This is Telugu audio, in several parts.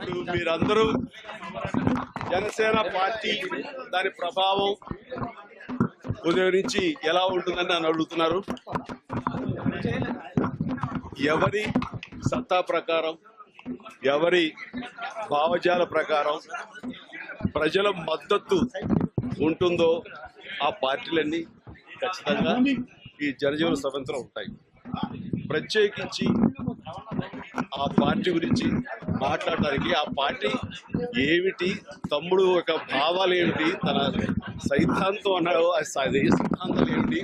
ఇప్పుడు మీరందరూ జనసేన పార్టీ దాని ప్రభావం ఉదయం నుంచి ఎలా ఉంటుందని నన్ను అడుగుతున్నారు. ఎవరి సత్తా ప్రకారం, ఎవరి భావజాల ప్రకారం ప్రజల మద్దతు ఉంటుందో ఆ పార్టీలన్నీ ఖచ్చితంగా ఈ జనజీవన సభంతో ఉంటాయి. ప్రత్యేకించి ఆ పార్టీ గురించి మాట్లాడడానికి ఆ పార్టీ ఏమిటి, తమ్ముడు యొక్క భావాలు ఏమిటి, తన సిద్ధాంతం అన్నాడు, ఆ సిద్ధాంతాలు ఏమిటి,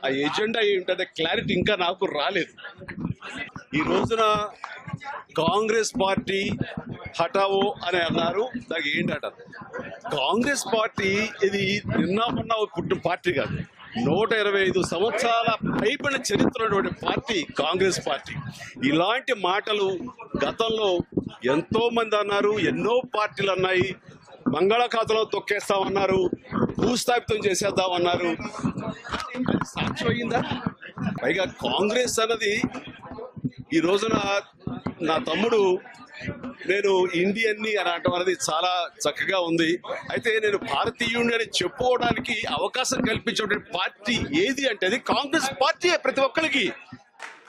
ఆ ఎజెండా ఏమిటి అనే క్లారిటీ ఇంకా నాకు రాలేదు. ఈ రోజున కాంగ్రెస్ పార్టీ హఠావో అని అన్నారు. దానికి ఏంటంటారు? కాంగ్రెస్ పార్టీ ఇది నిన్న మొన్న పుట్టిన పార్టీ కాదు. 125 సంవత్సరాల పైబడిన చరిత్ర ఉన్నటువంటి పార్టీ కాంగ్రెస్ పార్టీ. ఇలాంటి మాటలు గతంలో ఎంతో మంది అన్నారు, ఎన్నో పార్టీలు అన్నాయి. మంగళాఖాతంలో తొక్కేస్తామన్నారు, భూస్థాపితం చేసేద్దామన్నారు. సాధ్యమైందా? పైగా కాంగ్రెస్ అన్నది ఈ రోజున నా తమ్ముడు నేను ఇండియన్ని అని అనడం అనేది చాలా చక్కగా ఉంది. అయితే నేను భారతీయుడిని అని చెప్పుకోవడానికి అవకాశం కల్పించేటువంటి పార్టీ ఏది అంటే అది కాంగ్రెస్ పార్టీ. ప్రతి ఒక్కరికి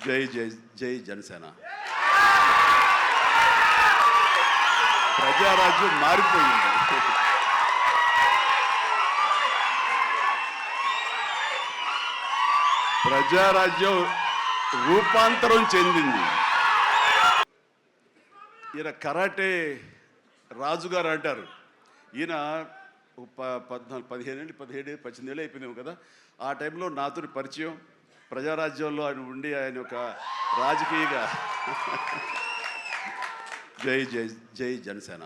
జై జై జై జనసేన. ప్రజారాజ్యం మారిపోయింది. ప్రజారాజ్యం రూపాంతరం చెందింది. ఈయన కరాటే రాజుగారు అంటారు. ఈయన 17 ఏళ్ళు అయిపోయిందేమో కదా. ఆ టైంలో నాతో పరిచయం, ప్రజారాజ్యంలో ఆయన ఉండి ఆయన ఒక రాజకీయగా జై జై జై జనసేన.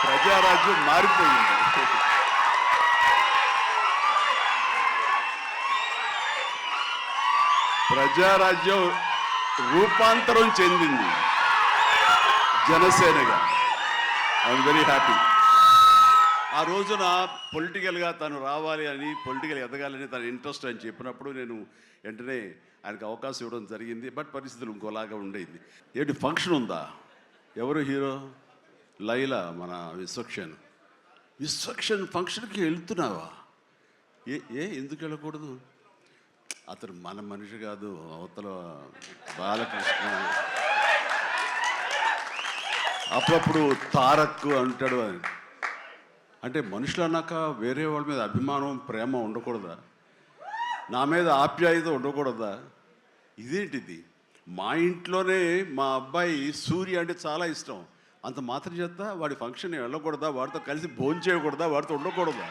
ప్రజారాజ్యం మారిపోయింది. ప్రజారాజ్యం రూపాంతరం చెందింది జనసేనగా. I'm very happy. ఆ రోజున పొలిటికల్గా తను రావాలి అని, పొలిటికల్ ఎదగాలని తన ఇంట్రెస్ట్ అని చెప్పినప్పుడు నేను వెంటనే ఆయనకు అవకాశం ఇవ్వడం జరిగింది. బట్ పరిస్థితులు ఇంకోలాగా ఉండేది. ఏంటి ఫంక్షన్ ఉందా? ఎవరు హీరో? లైలా, మన విశ్వక్షన్ ఫంక్షన్కి వెళ్తున్నావా? ఎందుకు వెళ్ళకూడదు? అతను మన మనిషి కాదు, అవతల బాలకృష్ణ. అప్పుడప్పుడు తారక్ అంటాడు. అంటే మనుషులు అన్నాక వేరే వాళ్ళ మీద అభిమానం, ప్రేమ ఉండకూడదా? నా మీద ఆప్యాయత ఉండకూడదా? ఇదేంటిది? మా ఇంట్లోనే మా అబ్బాయి సూర్య అంటే చాలా ఇష్టం. అంత మాత్రం చేత వాడి ఫంక్షన్ వెళ్ళకూడదా? వాడితో కలిసి భోజనం చేయకూడదా? వాడితో ఉండకూడదా?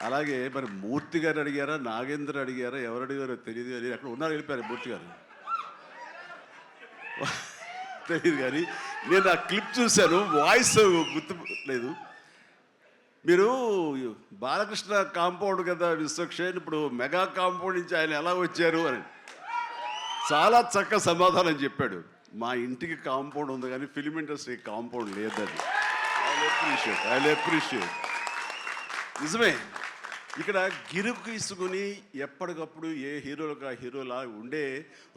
అలాగే మరి మూర్తి గారు అడిగారా, నాగేంద్ర అడిగారా, ఎవరు అడిగారో తెలియదు. కానీ అక్కడ ఉన్నారు, వెళ్ళిపోయారు మూర్తి గారు. తెలియదు కానీ నేను ఆ క్లిప్ చూశాను, వాయిస్ గుర్తు లేదు. మీరు బాలకృష్ణ కాంపౌండ్ కదా విశ్వక్సేన్, ఇప్పుడు మెగా కాంపౌండ్ నుంచి ఆయన ఎలా వచ్చారు అని చాలా చక్కగా సమాధానం చెప్పాడు. మా ఇంటికి కాంపౌండ్ ఉంది కానీ ఫిలిం ఇండస్ట్రీ కాంపౌండ్ లేదని. I appreciate. నిజమే. ఇక్కడ గిరుకు తీసుకుని ఎప్పటికప్పుడు ఏ హీరోలుగా హీరోలా ఉండే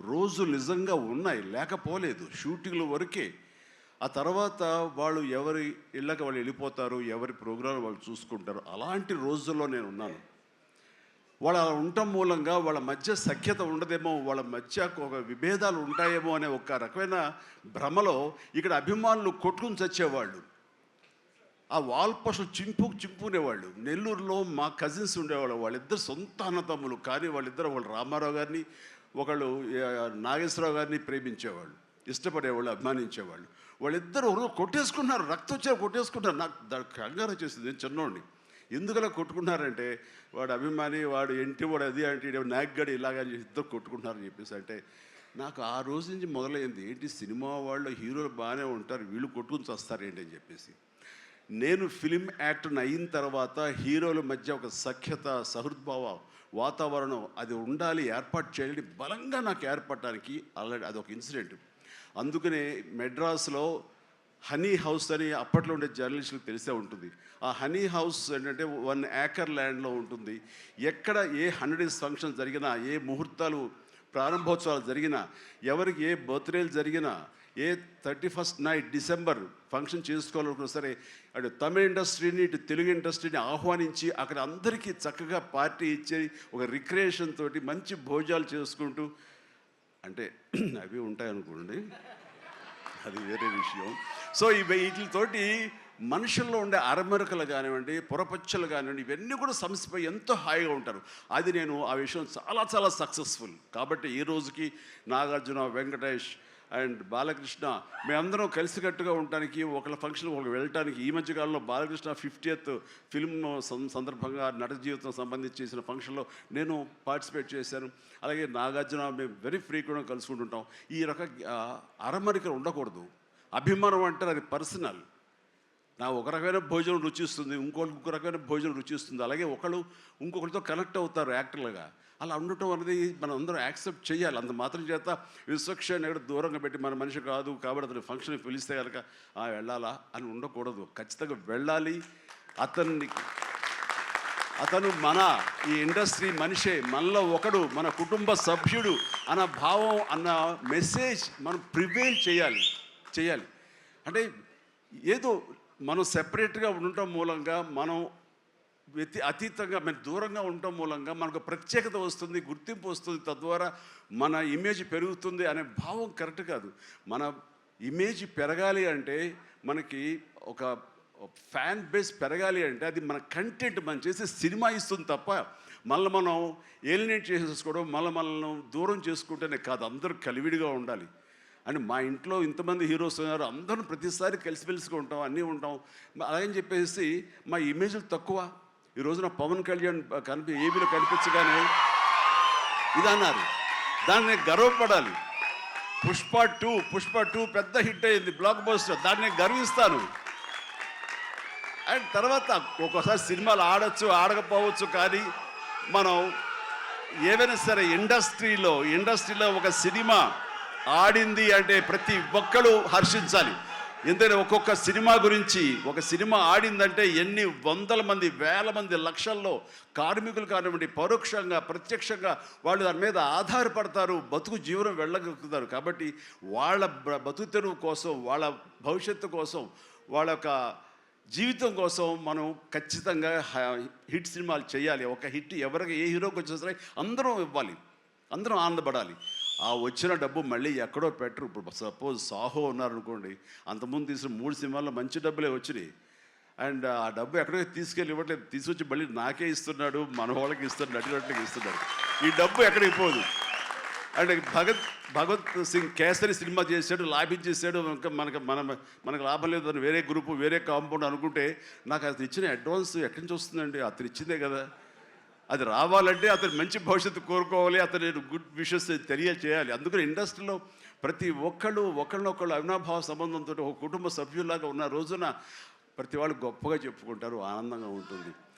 రోజులు నిజంగా ఉన్నాయి, లేకపోలేదు. షూటింగ్ల వరకే. ఆ తర్వాత వాళ్ళు ఎవరి ఇళ్ళకి వాళ్ళు వెళ్ళిపోతారు, ఎవరి ప్రోగ్రాం వాళ్ళు చూసుకుంటారు. అలాంటి రోజుల్లో నేను ఉన్నాను. వాళ్ళు అలా ఉండటం మూలంగా వాళ్ళ మధ్య సఖ్యత ఉండదేమో, వాళ్ళ మధ్య ఒక విభేదాలు ఉంటాయేమో అనే ఒక రకమైన భ్రమలో ఇక్కడ అభిమానులు కొట్టుకుని చచ్చేవాళ్ళు. ఆ వాల్ పోస్టులు చింపుకునేవాళ్ళు. నెల్లూరులో మా కజిన్స్ ఉండేవాళ్ళు. వాళ్ళిద్దరు సొంత అన్నతమ్ములు, కానీ వాళ్ళిద్దరు ఒకళ్ళు రామారావు గారిని, ఒకళ్ళు నాగేశ్వరరావు గారిని ప్రేమించేవాళ్ళు, ఇష్టపడేవాళ్ళు, అభిమానించేవాళ్ళు. వాళ్ళిద్దరు కొట్టేసుకున్నారు, రక్తం వచ్చే కొట్టేసుకున్నారు. నాకు కంగారు వచ్చేసింది. చిన్నోడిని ఎందుకలా కొట్టుకున్నారంటే వాడు అభిమాని, వాడు వాడు అది అంటే నాగ్గడి ఇలాగా ఇద్దరు కొట్టుకుంటున్నారని చెప్పేసి. అంటే నాకు ఆ రోజు నుంచి మొదలైంది, ఏంటి సినిమా వాళ్ళు హీరోలు బాగానే ఉంటారు, వీళ్ళు కొట్టుకుని వస్తారు ఏంటి అని చెప్పేసి. నేను ఫిలిం యాక్టర్ని అయిన తర్వాత హీరోల మధ్య ఒక సఖ్యత, సహృద్భావ వాతావరణం అది ఉండాలి, ఏర్పాటు చేయాలి బలంగా నాకు ఏర్పడటానికి ఆల్రెడీ అదొక ఇన్సిడెంట్. అందుకనే మెడ్రాస్లో హనీ హౌస్ అని అప్పట్లో ఉండే జర్నలిస్టులకు తెలిసే ఉంటుంది. ఆ హనీ హౌస్ ఏంటంటే 1 ఏకర్ ల్యాండ్లో ఉంటుంది. ఎక్కడ ఏ 100 డేస్ ఫంక్షన్ జరిగినా, ఏ ముహూర్తాలు ప్రారంభోత్సవాలు జరిగినా, ఎవరికి ఏ బర్త్డేలు జరిగినా, ఏ 31st నైట్ డిసెంబర్ ఫంక్షన్ చేసుకోవాలనుకున్నా సరే, అటు తమిళ ఇండస్ట్రీని ఇటు తెలుగు ఇండస్ట్రీని ఆహ్వానించి అక్కడ అందరికీ చక్కగా పార్టీ ఇచ్చి ఒక రిక్రియేషన్ తోటి మంచి భోజనాలు చేసుకుంటూ, అంటే అవి ఉంటాయి అనుకోండి, అది వేరే విషయం. సో వీటితోటి మనుషుల్లో ఉండే అరమరకలు కానివ్వండి, పొరపచ్చలు కానివ్వండి, ఇవన్నీ కూడా సమసిపోయి ఎంతో హాయిగా ఉంటారు. అది నేను ఆ విషయం చాలా చాలా సక్సెస్ఫుల్. కాబట్టి ఈ రోజుకి నాగార్జున, వెంకటేష్ అండ్ బాలకృష్ణ మేమందరం కలిసికట్టుగా ఉండటానికి, ఒకళ్ళ ఫంక్షన్ ఒకళ్ళు వెళ్ళటానికి, ఈ మధ్యకాలంలో బాలకృష్ణ 50th ఫిల్మ్ సందర్భంగా నట జీవితం సంబంధించి చేసిన ఫంక్షన్లో నేను పార్టిసిపేట్ చేశాను. అలాగే నాగార్జున మేము వెరీ ఫ్రీక్వెంట్గా కలుసుకుంటుంటాం. ఈ అరమరికలు ఉండకూడదు. అభిమానం అంటే అది పర్సనల్. నా ఒక రకమైన భోజనం రుచిస్తుంది, ఇంకొక రకమైన భోజనం రుచిస్తుంది. అలాగే ఒకళ్ళు ఇంకొకరితో కనెక్ట్ అవుతారు యాక్టర్లుగా. అలా ఉండటం అనేది మనం అందరం యాక్సెప్ట్ చేయాలి. అంత మాత్రం చేత విశ్వక్షేణ ఎక్కడ దూరంగా పెట్టి మన మనిషి కాదు కాబట్టి అతని ఫంక్షన్కి పిలిస్తే కనుక వెళ్ళాలా అని ఉండకూడదు. ఖచ్చితంగా వెళ్ళాలి. అతను మన ఈ ఇండస్ట్రీ మనిషే, మనలో ఒకడు, మన కుటుంబ సభ్యుడు అన్న భావం, అన్న మెసేజ్ మనం ప్రివేల్ చేయాలి. అంటే ఏదో మనం సెపరేట్గా ఉండటం మూలంగా, మనం అతీతంగా మనం దూరంగా ఉండటం మూలంగా మనకు ప్రత్యేకత వస్తుంది, గుర్తింపు వస్తుంది, తద్వారా మన ఇమేజ్ పెరుగుతుంది అనే భావం కరెక్ట్ కాదు. మన ఇమేజ్ పెరగాలి అంటే, మనకి ఒక ఫ్యాన్ బేస్ పెరగాలి అంటే అది మన కంటెంట్, మనం చేసే సినిమా ఇస్తుంది తప్ప మళ్ళీ మనం ఏలినేట్ చేసేసుకోవడం, మనల్ని దూరం చేసుకుంటేనే కాదు. అందరూ కలివిడిగా ఉండాలి. అని మా ఇంట్లో ఇంతమంది హీరోస్ ఉన్నారు, అందరం ప్రతిసారి కలిసిమెలిసిగా ఉంటాం, అన్నీ ఉంటాం. అలాగని చెప్పేసి మా ఇమేజ్లు తక్కువ. ఈ రోజున పవన్ కళ్యాణ్ ఏబీలో కనిపించగానే ఇది అన్నారు, దాన్ని గర్వపడాలి. పుష్ప 2 పెద్ద హిట్ అయింది, బ్లాక్ బస్టర్, దాన్ని గర్విస్తాను. అండ్ తర్వాత ఒక్కోసారి సినిమాలు ఆడచ్చు, ఆడకపోవచ్చు, కానీ మనం ఏవైనా సరే ఇండస్ట్రీలో ఒక సినిమా ఆడింది అంటే ప్రతి ఒక్కరు హర్షించాలి. ఎందుకంటే ఒక్కొక్క సినిమా గురించి, ఒక సినిమా ఆడిందంటే ఎన్ని వందల మంది, వేల మంది, లక్షల్లో కార్మికులు కానివ్వండి, పరోక్షంగా ప్రత్యక్షంగా వాళ్ళు దాని మీద ఆధారపడతారు, బతుకు జీవనం వెళ్ళగలుగుతారు. కాబట్టి వాళ్ళ బతుకు తెరువు కోసం, వాళ్ళ భవిష్యత్తు కోసం, వాళ్ళ యొక్క జీవితం కోసం మనం ఖచ్చితంగా హిట్ సినిమాలు చేయాలి. ఒక హిట్ ఎవరికి, ఏ హీరోకి వచ్చినా సరే అందరం ఇవ్వాలి, అందరం ఆనందపడాలి. ఆ వచ్చిన డబ్బు మళ్ళీ ఎక్కడో పెట్టరు. ఇప్పుడు సపోజ్ సాహో ఉన్నారనుకోండి, అంతకుముందు తీసిన 3 సినిమాల్లో మంచి డబ్బులే వచ్చినాయి. అండ్ ఆ డబ్బు ఎక్కడికి తీసుకెళ్ళి ఇవ్వట్లేదు, తీసుకొచ్చి మళ్ళీ నాకే ఇస్తున్నాడు, మన వాళ్ళకి ఇస్తున్నాడు, నటినట్లకి ఇస్తున్నాడు. ఈ డబ్బు ఎక్కడికి పోదు. అండ్ భగత్ సింగ్ కేసరి సినిమా చేశాడు, లాభించేసాడు, ఇంకా మనకు లాభం లేదు అని వేరే గ్రూపు, వేరే కాంపౌండ్ అనుకుంటే, నాకు అతను ఇచ్చిన అడ్వాన్స్ ఎక్కడి నుంచి వస్తుందండి? అతను ఇచ్చిందే కదా. అది రావాలంటే అతను మంచి భవిష్యత్తు కోరుకోవాలి, అతను గుడ్ విషెస్ తెలియచేయాలి. అందుకని ఇండస్ట్రీలో ప్రతి ఒక్కళ్ళు ఒకళ్ళనొకళ్ళు అవినాభావ సంబంధంతో ఒక కుటుంబ సభ్యుల్లాగా ఉన్న రోజున ప్రతి వాళ్ళు గొప్పగా చెప్పుకుంటారు, ఆనందంగా ఉంటుంది.